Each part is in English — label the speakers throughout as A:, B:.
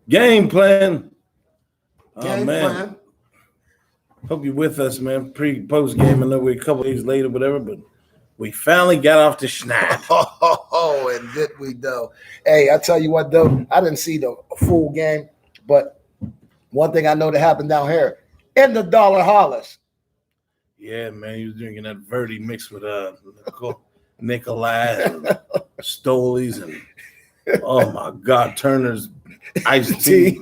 A: Game plan.
B: Game
A: man.
B: plan.
A: Hope you're with us, man. Post game. I know we're a couple days late or whatever, but we finally got off the schneid.
B: And did we though? Hey, I tell you what though, I didn't see the full game, but one thing I know that happened down here in the Dollar Hollers.
A: Yeah, man, he was drinking that Verdi mixed with Nikolai and Stolies and oh my God, Turner's iced tea.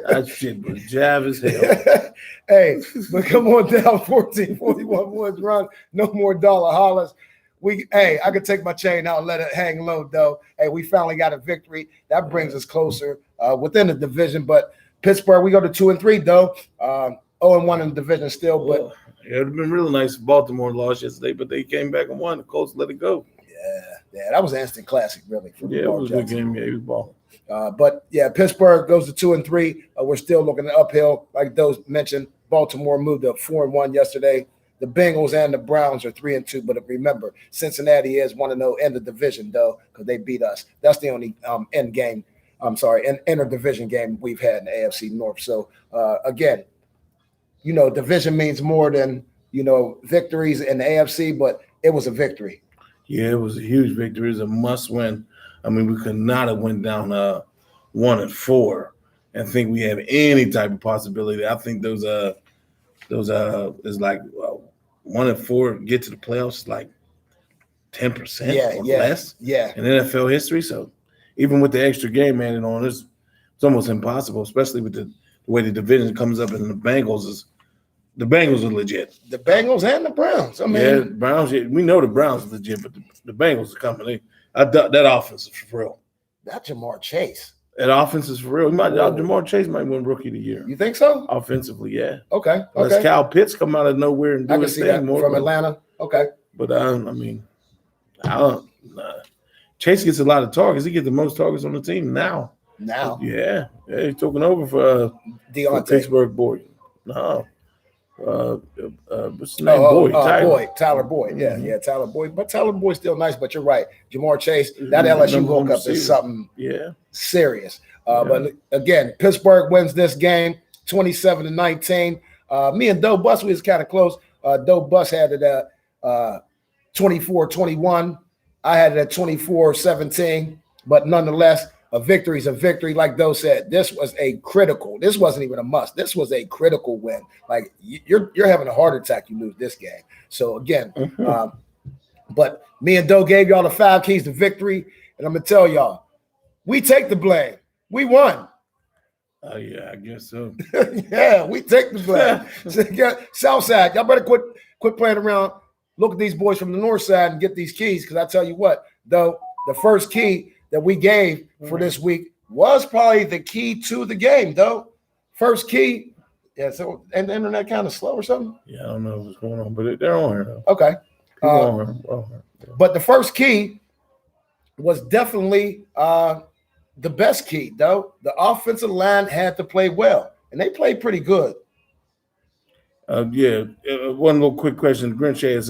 A: That shit was jav as hell.
B: Hey, but come on down, 1441 Woods Run. No more Dollar Hollers. I could take my chain out and let it hang low, though. Hey, we finally got a victory. That brings us closer within the division. But Pittsburgh, we go to 2-3, though. 0-1 in the division still, but
A: it would have been really nice if Baltimore lost yesterday, but they came back and won. The Colts let it go.
B: Yeah, that was an instant classic, really.
A: Yeah, it was a good game. Yeah, he was balling.
B: But yeah, Pittsburgh goes to 2-3. We're still looking uphill, like those mentioned. Baltimore moved to 4-1 yesterday. The Bengals and the Browns are 3-2. But remember, Cincinnati is 1-0 in the division, though, because they beat us. That's the only interdivision game we've had in the AFC North. So again, division means more than victories in the AFC, but it was a victory.
A: Yeah, it was a huge victory. It was a must-win. I mean, we could not have went down 1-4 and think we have any type of possibility. I think those is like 1-4 get to the playoffs like 10% or less in NFL history. So even with the extra game added on, it's almost impossible, especially with the way the division comes up and the Bengals are legit.
B: The Bengals and the Browns. I mean,
A: Browns. We know the Browns are legit, but the Bengals are coming. That offense is for real.
B: That Jamar Chase.
A: That offense is for real. Jamar Chase might win Rookie of the Year.
B: You think so?
A: Offensively, yeah.
B: Okay.
A: Unless Kyle Pitts come out of nowhere and do his thing more
B: from Atlanta. Okay.
A: But Chase gets a lot of targets. He gets the most targets on the team now. Yeah, he's taking over for Pittsburgh boy. No. What's his name?
B: Tyler Boyd. Yeah, Tyler Boyd. But Tyler Boyd's still nice. But you're right, Jamar Chase. That LSU hookup is something serious. But again, Pittsburgh wins this game, 27-19. Me and Doe Bus, we was kind of close. Doe Bus had it at 24-21. I had it at 24-17. But nonetheless, a victory is a victory. Like Doe said, this wasn't even a must. This was a critical win. Like you're having a heart attack, you lose this game. So again, but me and Doe gave y'all the 5 keys to victory. And I'm going to tell y'all, we take the blame. We won.
A: Oh, yeah, I guess so.
B: Yeah, we take the blame. Southside, y'all better quit playing around. Look at these boys from the north side and get these keys. Because I tell you what, though, the first key that we gave for this week was probably the key to the game, though. First key. Yeah, so and the internet kind of slow or something?
A: Yeah, I don't know what's going on, but they're on here, though.
B: Okay.
A: On here.
B: But the first key was definitely the best key, though. The offensive line had to play well, and they played pretty good.
A: One little quick question. Grinch says,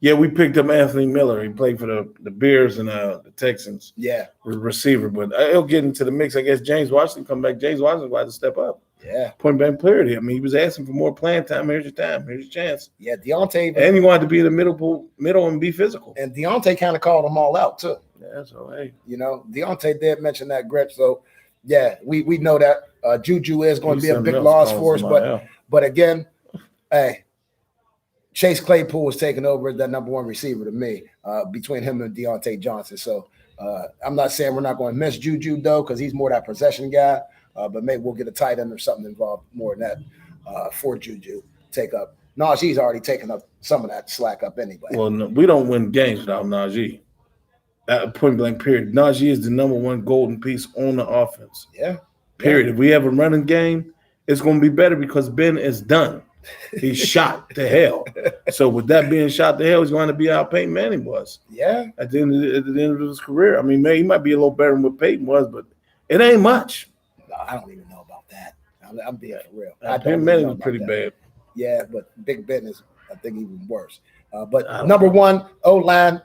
A: we picked up Anthony Miller. He played for the Bears and the Texans.
B: Yeah.
A: Receiver. But he'll get into the mix. I guess James Washington come back. James Washington will have to step up.
B: Yeah.
A: Point blank clarity. I mean, he was asking for more playing time. Here's your time. Here's your chance.
B: Yeah, Deontay.
A: And he wanted to be in the middle and be physical.
B: And Deontay kind of called them all out, too.
A: Yeah, so, hey.
B: Deontay did mention that, Grinch. So, yeah, we know that Juju is going to be a big loss for us. But again, hey, Chase Claypool was taking over as that number one receiver to me between him and Deontay Johnson. So I'm not saying we're not going to miss Juju, though, because he's more that possession guy. But maybe we'll get a tight end or something involved more than that for Juju take up. Najee's already taken up some of that slack up anyway.
A: Well, no, we don't win games without Najee. Point blank, period. Najee is the number one golden piece on the offense.
B: Yeah.
A: Period. Yeah. If we have a running game, it's going to be better because Ben is done. He's shot to hell. So with that being shot to hell, he's going to be how Peyton Manning was.
B: Yeah.
A: At the end of his career. I mean, he might be a little better than what Peyton was, but it ain't much.
B: No, I don't even know about that. I'm being for real.
A: Peyton Manning was pretty bad.
B: Yeah, but Big Ben is, I think, even worse. But number one, O-line,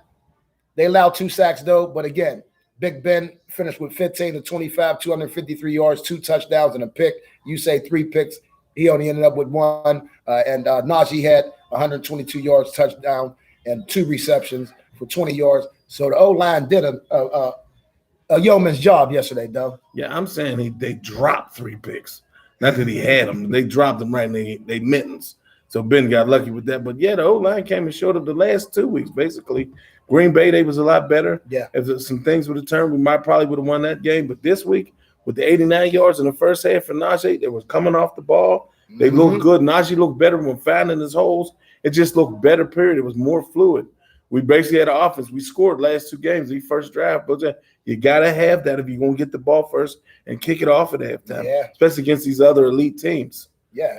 B: they allowed 2 sacks, though. But again, Big Ben finished with 15 to 25, 253 yards, 2 touchdowns, and a pick. You say 3 picks. He only ended up with 1. And Najee had 122 yards, touchdown, and 2 receptions for 20 yards. So the O-line did a yeoman's job yesterday, though.
A: Yeah, I'm saying they dropped 3 picks. Not that he had them. They dropped them right in they mittens. So Ben got lucky with that. But, yeah, the O-line came and showed up the last 2 weeks, basically. Green Bay, they was a lot better.
B: Yeah.
A: If some things would have turned, we probably would have won that game. But this week, with the 89 yards in the first half for Najee, they was coming off the ball. They looked good. Najee looked better when finding his holes. It just looked better, period. It was more fluid. We basically had an offense. We scored last 2 games, the first drive. But you got to have that if you're going to get the ball first and kick it off at halftime, especially against these other elite teams.
B: Yeah,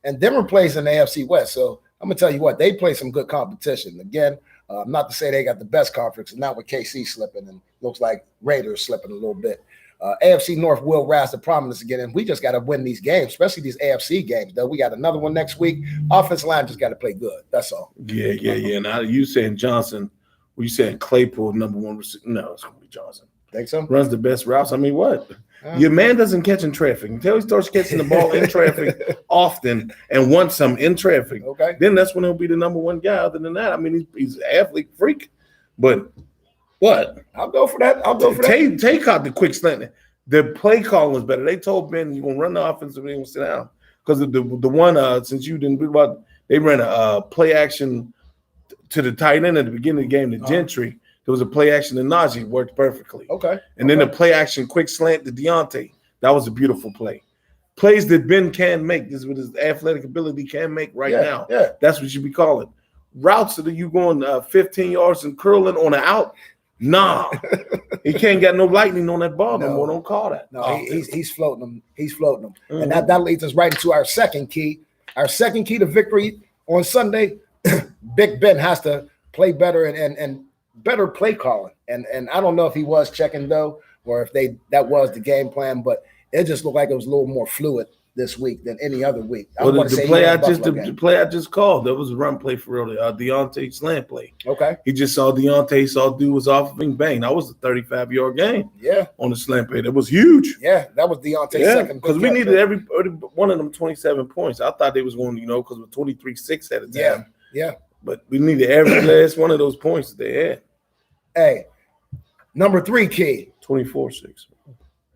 B: and Denver plays in the AFC West. So I'm going to tell you what, they play some good competition. Again, not to say they got the best conference, not with KC slipping, and looks like Raiders slipping a little bit. AFC North will rise to prominence again, and we just got to win these games, especially these AFC games, though. We got another one next week. Offensive line just got to play good. That's all.
A: Yeah. Now, you saying Johnson, were you saying Claypool, number 1 receiver? No, it's going to be Johnson.
B: Think so?
A: Runs the best routes. I mean, what? Your man doesn't catch in traffic. Until he starts catching the ball in traffic often and wants some in traffic, then that's when he'll be the number 1 guy. Other than that, I mean, he's an athlete freak. But what?
B: I'll go for that.
A: Tay caught the quick slant. The play call was better. They told Ben, you're going to run the offense and you're going to sit down. Because the one, since you didn't read about, they ran a play action to the tight end at the beginning of the game, the Gentry. There was a play action to Najee, worked perfectly. And then the play action quick slant to Deontay. That was a beautiful play. Plays that Ben can make, this is what his athletic ability can make now.
B: Yeah.
A: That's what you be calling. Routes that you going 15 yards and curling on an out. Nah. He can't get no lightning on that ball no more. Don't call that.
B: No, he's floating them. He's floating them. And that leads us right into our second key. Our second key to victory on Sunday, Big Ben has to play better and better play calling. And I don't know if he was checking, though, or if that was the game plan, but it just looked like it was a little more fluid this week than any other week.
A: The play I just called, that was a run play for real. Deontay slant play. He just saw Deontay, dude was off of him, bang. That was a 35-yard game. On the slant play. That was huge.
B: Yeah, that was Deontay's second.
A: Because we needed every one of them 27 points. I thought they was going, because with 23-6 at a time.
B: Yeah.
A: But we needed every last one of those points that they had.
B: Hey, number 3 key.
A: 24-6.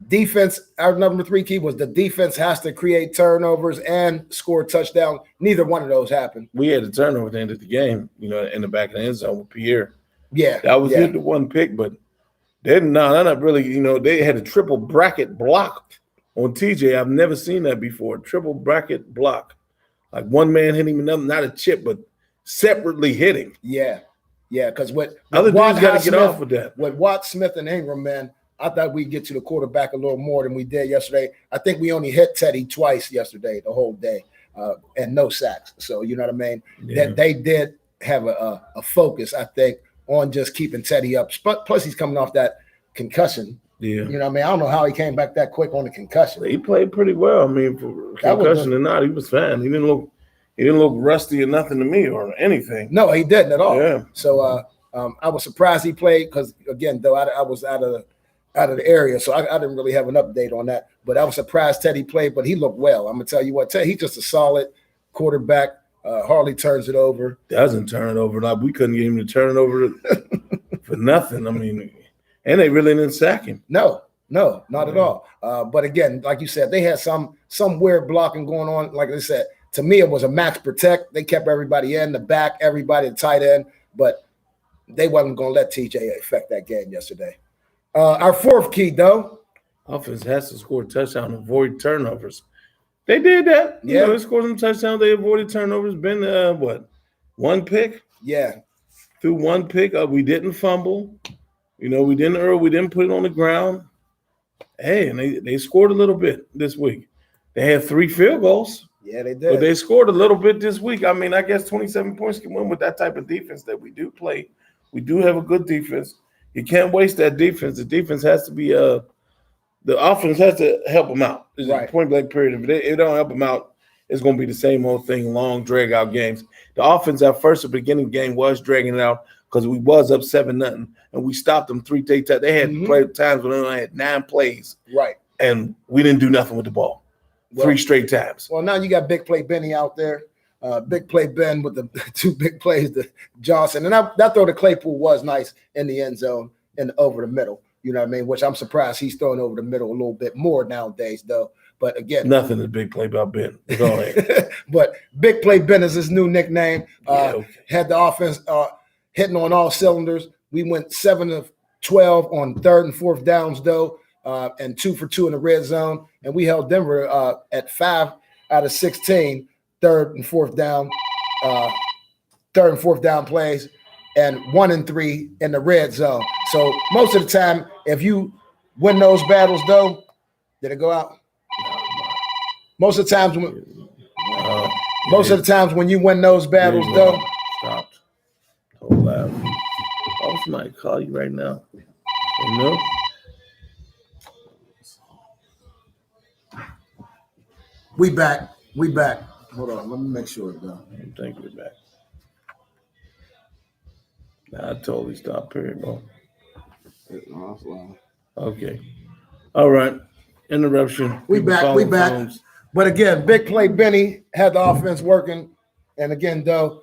B: Defense, our number 3 key was the defense has to create turnovers and score a touchdown. Neither one of those happened.
A: We had a turnover at the end of the game, in the back of the end zone with Pierre.
B: Yeah.
A: That was the 1 pick, but they're not really, they had a triple bracket block on TJ. I've never seen that before. Triple bracket block. Like one man hitting another, not a chip, but separately hitting.
B: Yeah, because with
A: other dudes got to get off with that.
B: With Watt, Smith, and Ingram, man, I thought we'd get to the quarterback a little more than we did yesterday. I think we only hit Teddy twice yesterday, the whole day, and no sacks. So, you know what I mean? Yeah. That they did have a focus, I think, on just keeping Teddy up. Plus, he's coming off that concussion.
A: Yeah.
B: You know what I mean? I don't know how he came back that quick on the concussion.
A: He played pretty well. I mean, for concussion or not, he was fine. He didn't look rusty or nothing to me or anything.
B: No, he didn't at all.
A: Yeah.
B: So I was surprised he played because, again, though, I was out of the area, so I didn't really have an update on that. But I was surprised Teddy played, but he looked well. I'm going to tell you what, Teddy, he's just a solid quarterback. Hardly turns it over.
A: Doesn't turn it over. Like, we couldn't get him to turn it over for nothing. I mean, and they really didn't sack him.
B: No, not at all. But again, like you said, they had some weird blocking going on. Like I said, to me, it was a max protect. They kept everybody in the back, everybody the tight end, but they wasn't going to let TJ affect that game yesterday. Our 4th key, though.
A: Offense has to score a touchdown and avoid turnovers. They did that.
B: Yeah.
A: They scored some touchdowns. They avoided turnovers. Been, 1 pick?
B: Yeah.
A: Through 1 pick. We didn't fumble. We didn't err. We didn't put it on the ground. Hey, and they scored a little bit this week. They had 3 field goals.
B: Yeah, they did.
A: But they scored a little bit this week. I mean, I guess 27 points can win with that type of defense that we do play. We do have a good defense. You can't waste that defense. The defense has to be the offense has to help them out.
B: Right.
A: Point blank period. If they don't help them out, it's going to be the same old thing, long, drag-out games. The offense at first, the beginning game was dragging it out because we was up 7-0, and we stopped them 3 times. They had times when they only had 9 plays,
B: right?
A: And we didn't do nothing with the ball 3 straight times.
B: Well, now you got Big Play Benny out there. Big Play Ben with the 2 big plays to Johnson. And that throw to Claypool was nice in the end zone and over the middle. You know what I mean? Which I'm surprised he's throwing over the middle a little bit more nowadays, though. But again,
A: nothing is Big Play about Ben. Go ahead.
B: But Big Play Ben is his new nickname. Had the offense hitting on all cylinders. We went 7 of 12 on 3rd and 4th downs, though, and 2 for 2 in the red zone. And we held Denver at 5 out of 16. 3rd and 4th down plays, and 1 and 3 in the red zone. So most of the time, if you win those battles, though, did it go out? Most of the times when you win those battles, though.
A: Stopped. Hold loud. Oh, somebody call you right now. You know?
B: We back. Hold on, let me make sure it's done.
A: I think we're back. Nah, I totally stopped period, bro. Okay. All right. Interruption.
B: We back. Phones. But again, Big Play Benny had the offense working. And again, though,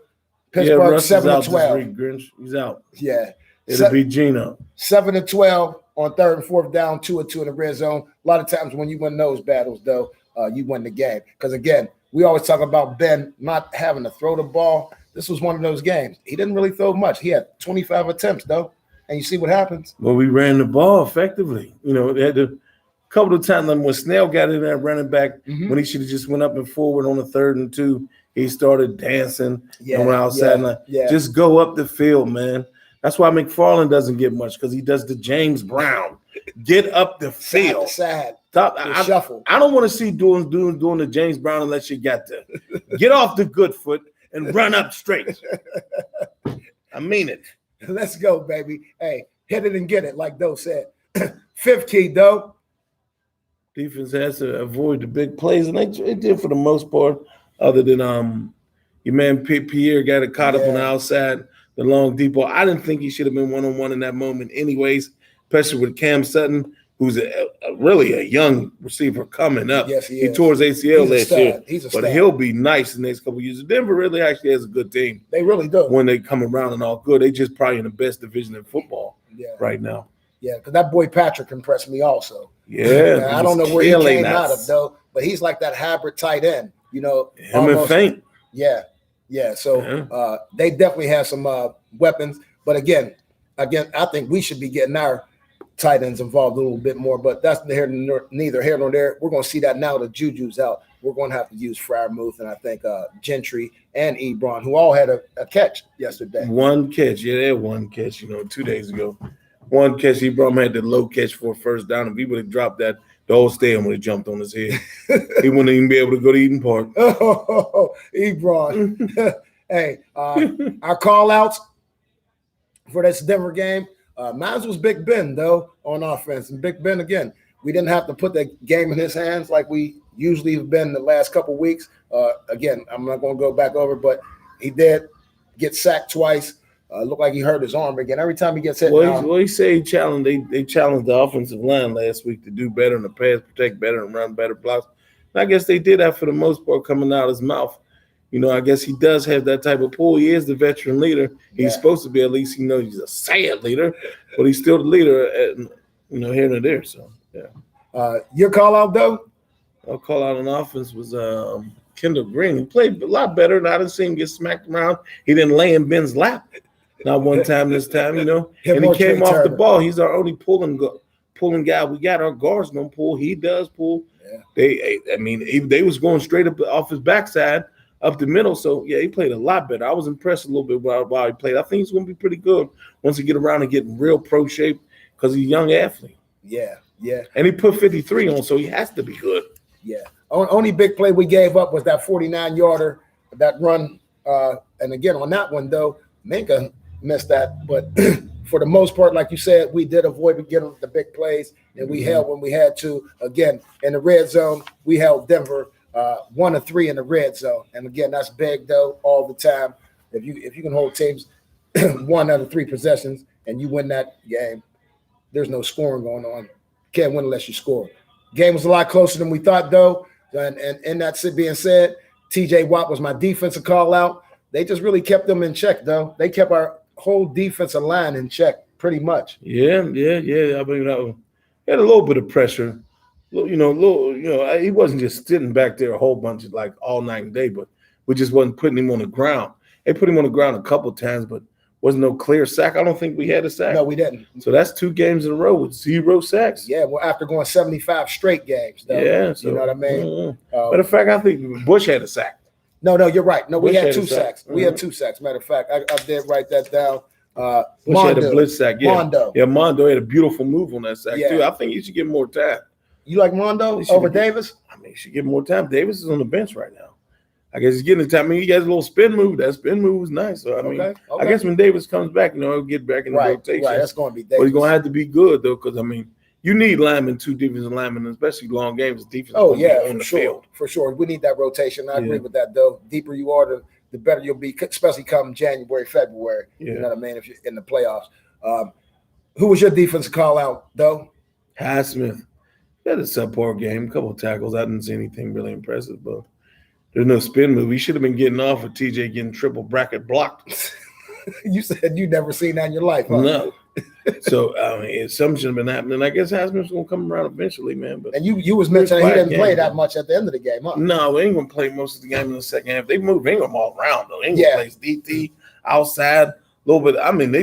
B: Pittsburgh 7-12.
A: He's out.
B: Yeah.
A: It'll be Gino.
B: 7-12 on 3rd and 4th down, 2 and 2 in the red zone. A lot of times when you win those battles, though, you win the game. Because again, we always talk about Ben not having to throw the ball. This was one of those games. He didn't really throw much. He had 25 attempts, though. And you see what happens.
A: Well, we ran the ball effectively. You know, they had a couple of times when Snell got in there running back, when he should have just went up and forward on the 3rd and 2, he started dancing and went outside. Just go up the field, man. That's why McFarland doesn't get much, because he does the James Brown. Get up the field.
B: Shuffle.
A: I don't want to see doing the James Brown unless you got to get off the good foot and run up straight. I mean it.
B: Let's go, baby. Hey, hit it and get it, like Doe said. 5th key, Doe.
A: Defense has to avoid the big plays, and they did for the most part, other than your man Pierre got it caught up on the outside, the long deep ball. I didn't think he should have been one-on-one in that moment anyways, especially with Cam Sutton, who's really a young receiver coming up.
B: Yes, he
A: tore his ACL last year.
B: But
A: he'll be nice in the next couple of years. Denver really actually has a good team.
B: They really do.
A: When they come around and all good. They just probably in the best division in football right now.
B: Yeah, because that boy Patrick impressed me also.
A: Yeah.
B: I don't know where he came out of, though, but he's like that hybrid tight end, you know.
A: Him and Faint.
B: Yeah. So they definitely have some weapons. But again, I think we should be getting our tight ends involved a little bit more, but that's neither here nor there. We're going to see that now that Juju's out. We're going to have to use Freiermuth and I think Gentry and Ebron, who all had a catch yesterday.
A: One catch. Yeah, they had one catch, 2 days ago. One catch. Ebron had the low catch for a first down. If he would have dropped that, the whole stadium would have jumped on his head. He wouldn't even be able to go to Eden Park.
B: Oh, Ebron. Hey, our call-outs for this Denver game, mine was Big Ben, though, on offense. And Big Ben, again, we didn't have to put the game in his hands like we usually have been the last couple of weeks. Again, I'm not going to go back over, but he did get sacked twice. Looked like he hurt his arm again. Every time he gets hit.
A: He said he challenged. They challenged the offensive line last week to do better in the pass, protect better, and run better blocks. And I guess they did that for the most part coming out of his mouth. I guess he does have that type of pull. He is the veteran leader. He's supposed to be, at least, he's a sad leader, but he's still the leader here and there. So, yeah.
B: Your call out, though?
A: Our call out on offense was Kendall Green. He played a lot better, and I didn't see him get smacked around. He didn't lay in Ben's lap. Not one time this time, And he came off the ball. He's our only pulling guy. We got our guards don't pull. He does pull. Yeah. They was going straight up off his backside, up the middle. So, yeah, he played a lot better. I was impressed a little bit while he played. I think he's going to be pretty good once he get around and get in real pro shape because he's a young athlete.
B: Yeah.
A: And he put 53 on, so he has to be good.
B: Yeah. Only big play we gave up was that 49-yarder, that run. And, again, on that one, though, Minka missed that. But for the most part, like you said, we did avoid getting the big plays, and we held when we had to. Again, in the red zone, we held Denver 1 of 3 in the red zone. And again, that's big though all the time. If you can hold teams 1 out of 3 possessions, and you win that game, there's no scoring going on. Can't win unless you score. Game was a lot closer than we thought, though. And that being said, T.J. Watt was my defensive call out. They just really kept them in check, though. They kept our whole defensive line in check pretty much.
A: Yeah. I mean, he had a little bit of pressure. He wasn't just sitting back there a whole bunch of like all night and day, but we just wasn't putting him on the ground. They put him on the ground a couple of times, but wasn't no clear sack. I don't think we had a sack.
B: No, we didn't.
A: So that's 2 games in a row with 0 sacks.
B: Yeah, well, after going 75 straight games, though.
A: Yeah, so,
B: you know what I mean?
A: Matter of fact, I think Bush had a sack.
B: No, you're right. No, we
A: Bush
B: had 2 sacks. We had 2 sacks. Matter of fact, I did write that down.
A: Bush had a blitz sack. Yeah.
B: Mondo.
A: Yeah, Mondo had a beautiful move on that sack, too. I think he should get more time.
B: You like Mondo over Davis?
A: I mean, he should get more time. Davis is on the bench right now. I guess he's getting the time. I mean, he has a little spin move. That spin move was nice. So, I mean, I guess when Davis comes back, he'll get back in the rotation.
B: Right, that's going to be Davis.
A: But he's going to have to be good, though, because, I mean, you need linemen, 2 defensive linemen, especially long games. Defense on the field.
B: For sure. We need that rotation. I agree with that, though. Deeper you are, the better you'll be, especially come January, February. You know what I mean? If you're in the playoffs. Who was your defensive call out, though?
A: Highsmith. He had a subpar game, a couple of tackles. I didn't see anything really impressive, but there's no spin move. He should have been getting off with TJ getting triple bracket blocked.
B: You said you never seen that in your life, huh?
A: No. So, I mean, something should have been happening. I guess Highsmith's going to come around eventually, man. But
B: and you was mentioning he didn't play that much at the end of the game, huh?
A: No, we ain't going to play most of the game in the second half. They move Ingram all around, though. Ingram plays DT, outside, a little bit. I mean,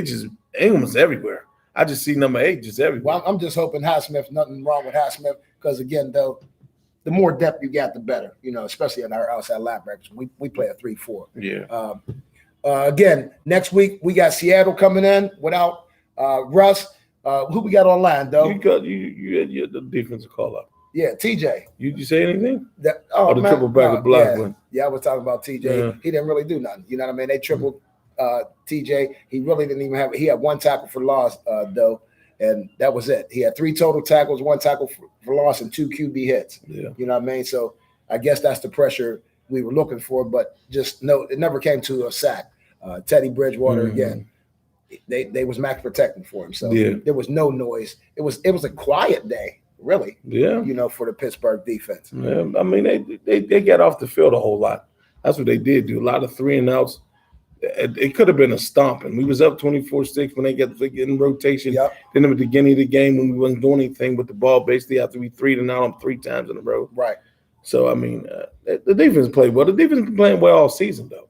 A: Ingram's everywhere. I just see number 8 just everywhere.
B: Well, I'm just hoping Highsmith, nothing wrong with Highsmith, because, again, though, the more depth you got, the better, especially in our outside linebackers. We play a 3-4.
A: Yeah.
B: Again, next week, we got Seattle coming in without Russ. Who we got online, though?
A: You had the defensive call up.
B: Yeah, TJ.
A: You say anything?
B: The
A: triple bracket block one.
B: Yeah, I was talking about TJ. Yeah. He didn't really do nothing. You know what I mean? They tripled TJ. He really didn't even he had 1 tackle for loss, though, and that was it. He had 3 total tackles, 1 tackle for loss, and 2 QB hits. Yeah. You know what I mean? So I guess that's the pressure we were looking for, but just it never came to a sack. Teddy Bridgewater, again, they was max protecting for him. So there was no noise. It was a quiet day, really. Yeah. For the Pittsburgh defense.
A: Yeah. I mean, they got off the field a whole lot. That's what they did do. A lot of 3-and-outs. It could have been a stomping. We was up 24-6 when they get in rotation. Yep. Then at the beginning of the game when we wasn't doing anything with the ball, basically after we 3-and-out them 3 times in a row.
B: Right.
A: So, I mean, the defense played well. The defense been playing well all season, though.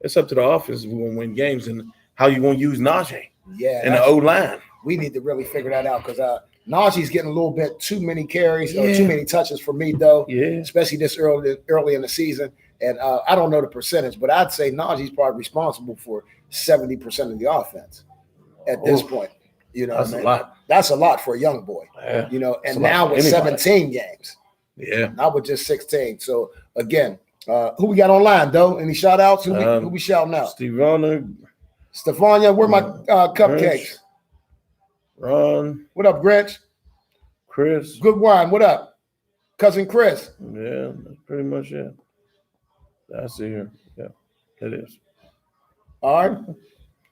A: It's up to the offense if we're going to win games and how you going to use Najee and the O-line.
B: We need to really figure that out because Najee's getting a little bit too many carries or too many touches for me, though, especially this early in the season. And I don't know the percentage, but I'd say Najee's probably responsible for 70% of the offense at this point.
A: That's a lot.
B: That's a lot for a young boy. Yeah. And now with 17 games.
A: Yeah.
B: Not with just 16. So, again, who we got online, though? Any shout-outs? Who we shouting out? Stefania, where my cupcakes?
A: Ron.
B: What up, Grinch?
A: Chris.
B: Good wine. What up? Cousin Chris.
A: Yeah, that's pretty much it. I see here. Yeah, it is.
B: All right.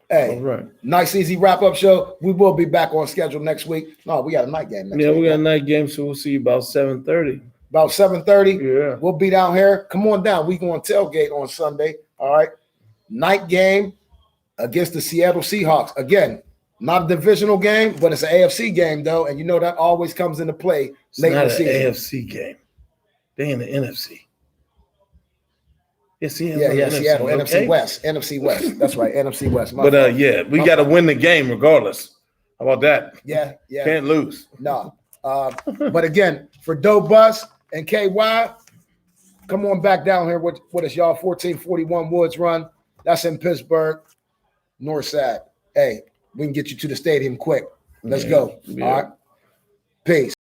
B: Hey,
A: all right.
B: Nice, easy wrap-up show. We will be back on schedule next week. No, we got a night game next week.
A: Yeah, we got a night game, so we'll see you about 7:30.
B: About 7:30?
A: Yeah.
B: We'll be down here. Come on down. We going tailgate on Sunday. All right. Night game against the Seattle Seahawks. Again, not a divisional game, but it's an AFC game, though, and that always comes into play late in the season.
A: It's not an AFC game. They in the NFC.
B: Seattle, NFC West. NFC West. That's right, NFC West.
A: But we got to win the game regardless. How about that?
B: Yeah.
A: Can't lose.
B: No. But again, for Doe Bus and KY, come on back down here with us, y'all. 1441 Woods Run. That's in Pittsburgh, North Side. Hey, we can get you to the stadium quick. Let's go. All right. Peace.